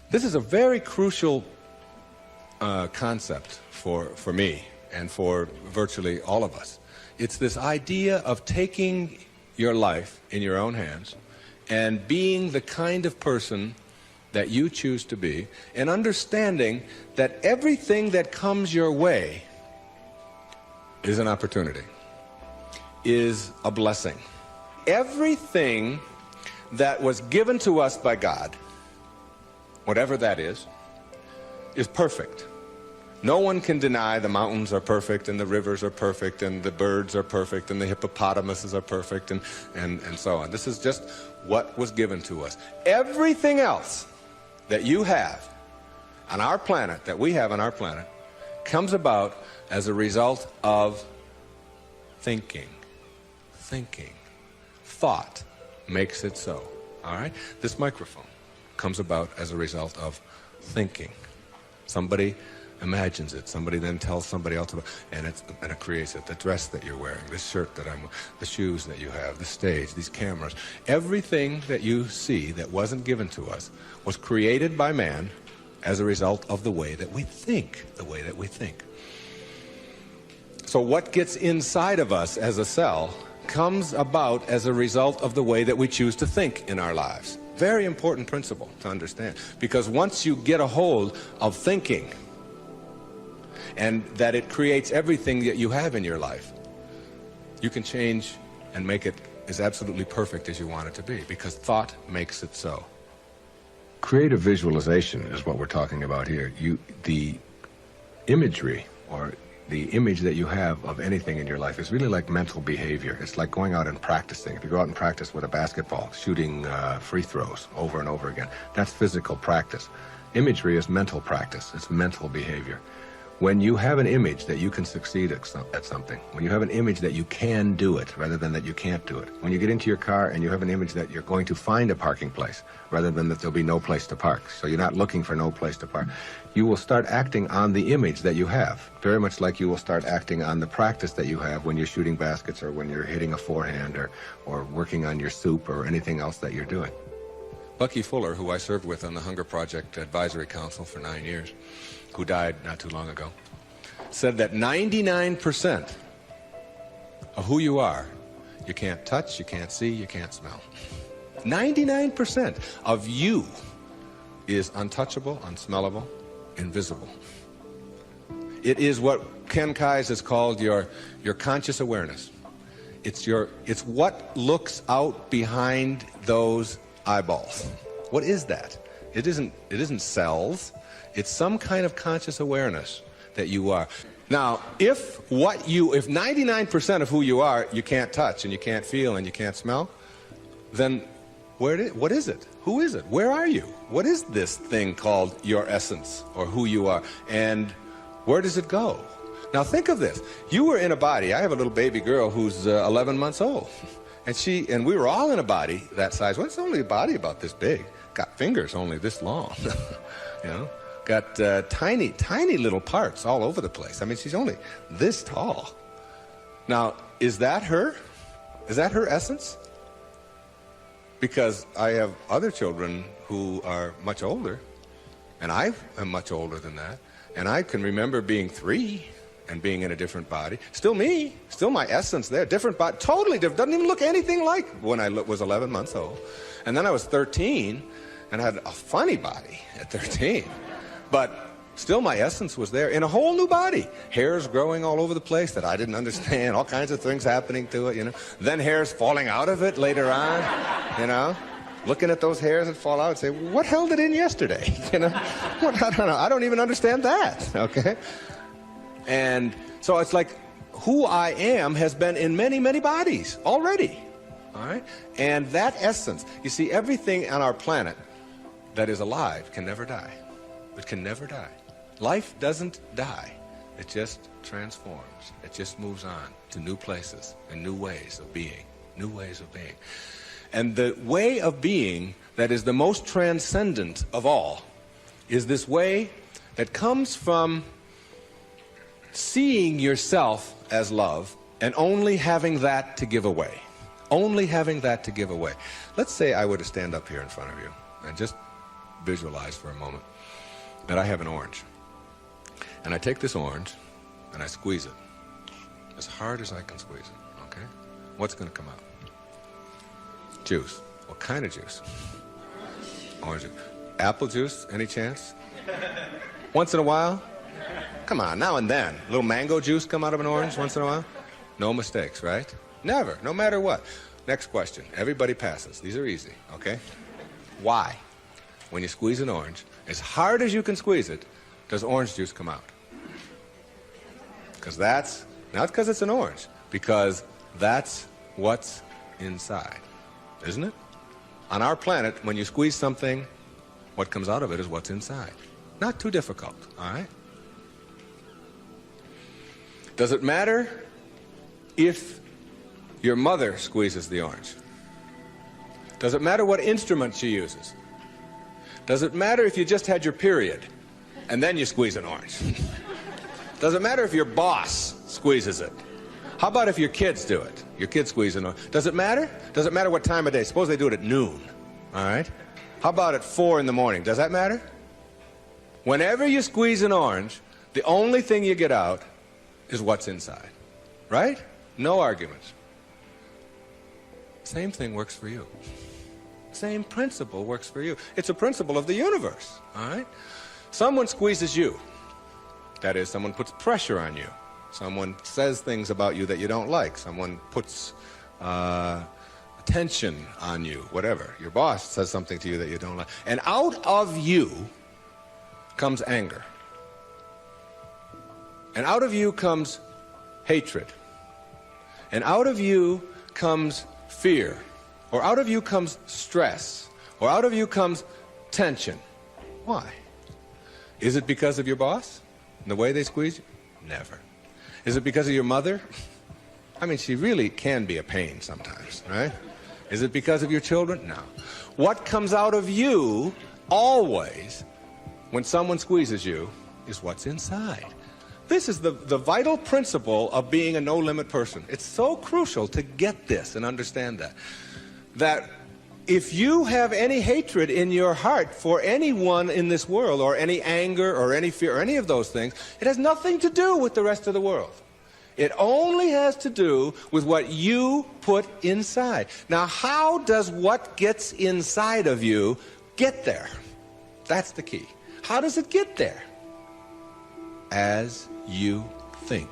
This is a very crucial concept for me and for virtually all of us. It's this idea of taking your life in your own hands and being the kind of person that you choose to be, and understanding that everything that comes your way is an opportunity, is a blessing. Everything that was given to us by God, whatever that is perfect. No one can deny the mountains are perfect, and the rivers are perfect, and the birds are perfect, and the hippopotamuses are perfect, and so on. This is just what was given to us. Everything else that you have on our planet, that we have on our planet, comes about as a result of thinking. Thinking. Thought makes it so. All right? This microphone comes about as a result of thinking. Somebody imagines it. Somebody then tells somebody else about it, and it creates it. The dress that you're wearing, this shirt that I'm wearing, the shoes that you have, the stage, these cameras. Everything that you see that wasn't given to us was created by man as a result of the way that we think, the way that we think. So what gets inside of us as a cell comes about as a result of the way that we choose to think in our lives. Very important principle to understand, because once you get a hold of thinking, and that it creates everything that you have in your life, you can change and make it as absolutely perfect as you want it to be, because thought makes it so. Creative visualization is what we're talking about here. The imagery, or the image that you have of anything in your life, is really like mental behavior. It's like going out and practicing. If you go out and practice with a basketball, shooting free throws over and over again, that's physical practice. Imagery is mental practice. It's mental behavior. When you have an image that you can succeed at something, when you have an image that you can do it rather than that you can't do it, when you get into your car and you have an image that you're going to find a parking place rather than that there'll be no place to park, so you're not looking for no place to park, you will start acting on the image that you have, very much like you will start acting on the practice that you have when you're shooting baskets, or when you're hitting a forehand, or working on your soup, or anything else that you're doing. Bucky Fuller, who I served with on the Hunger Project Advisory Council for 9 years, who died not too long ago, said that 99% of who you are, you can't touch, you can't see, you can't smell. 99% of you is untouchable, unsmellable, invisible. It is what Ken Kais has called your conscious awareness. It's what looks out behind those eyeballs. What is that? It isn't cells. It's some kind of conscious awareness that you are. Now, if 99% of who you are, you can't touch and you can't feel and you can't smell, then what is it? Who is it? Where are you? What is this thing called your essence, or who you are? And where does it go? Now think of this. You were in a body. I have a little baby girl who's 11 months old. And we were all in a body that size. Well, it's only a body about this big. Got fingers only this long. You know? Got tiny, tiny little parts all over the place. I mean, she's only this tall. Now, is that her? Is that her essence? Because I have other children who are much older, and I am much older than that, and I can remember being 3 and being in a different body. Still me, still my essence there, different body, totally different, doesn't even look anything like when I was 11 months old. And then I was 13 and had a funny body at 13. But still my essence was there in a whole new body. Hairs growing all over the place that I didn't understand, all kinds of things happening to it, you know. Then hairs falling out of it later on, you know. Looking at those hairs that fall out and say, what held it in yesterday? You know, I don't know. I don't even understand that, okay? And so it's like who I am has been in many, many bodies already, all right? And that essence, you see, everything on our planet that is alive can never die. It can never die. Life doesn't die. It just transforms. It just moves on to new places and new ways of being, new ways of being. And the way of being that is the most transcendent of all is this way that comes from seeing yourself as love and only having that to give away. Only having that to give away. Let's say I were to stand up here in front of you and just visualize for a moment that I have an orange. And I take this orange and I squeeze it as hard as I can squeeze it, okay? What's going to come out? Juice. What kind of juice? Orange juice. Apple juice, any chance? Once in a while? Come on, now and then. A little mango juice come out of an orange once in a while? No mistakes, right? Never, no matter what. Next question. Everybody passes. These are easy, okay? Why, when you squeeze an orange, as hard as you can squeeze it, does orange juice come out? Because that's, not because it's an orange, because that's what's inside, isn't it? On our planet, when you squeeze something, what comes out of it is what's inside. Not too difficult, all right? Does it matter if your mother squeezes the orange? Does it matter what instrument she uses? Does it matter if you just had your period and then you squeeze an orange? Does it matter if your boss squeezes it? How about if your kids do it? Your kids squeeze an orange. Does it matter? Does it matter what time of day? Suppose they do it at noon, all right? How about at 4 in the morning? Does that matter? Whenever you squeeze an orange, the only thing you get out is what's inside, right? No arguments. Same thing works for you. Same principle works for you. It's a principle of the universe, all right? Someone squeezes you. That is, someone puts pressure on you. Someone says things about you that you don't like. Someone puts tension on you, whatever. Your boss says something to you that you don't like. And out of you comes anger. And out of you comes hatred. And out of you comes fear. Or out of you comes stress. Or out of you comes tension. Why? Is it because of your boss? The way they squeeze you? Never. Is it because of your mother? I mean, she really can be a pain sometimes, right? Is it because of your children? No. What comes out of you always when someone squeezes you is what's inside. This is the vital principle of being a no-limit person. It's so crucial to get this and understand that. That if you have any hatred in your heart for anyone in this world, or any anger, or any fear, or any of those things, it has nothing to do with the rest of the world. It only has to do with what you put inside. Now, how does what gets inside of you get there? That's the key. How does it get there? As you think.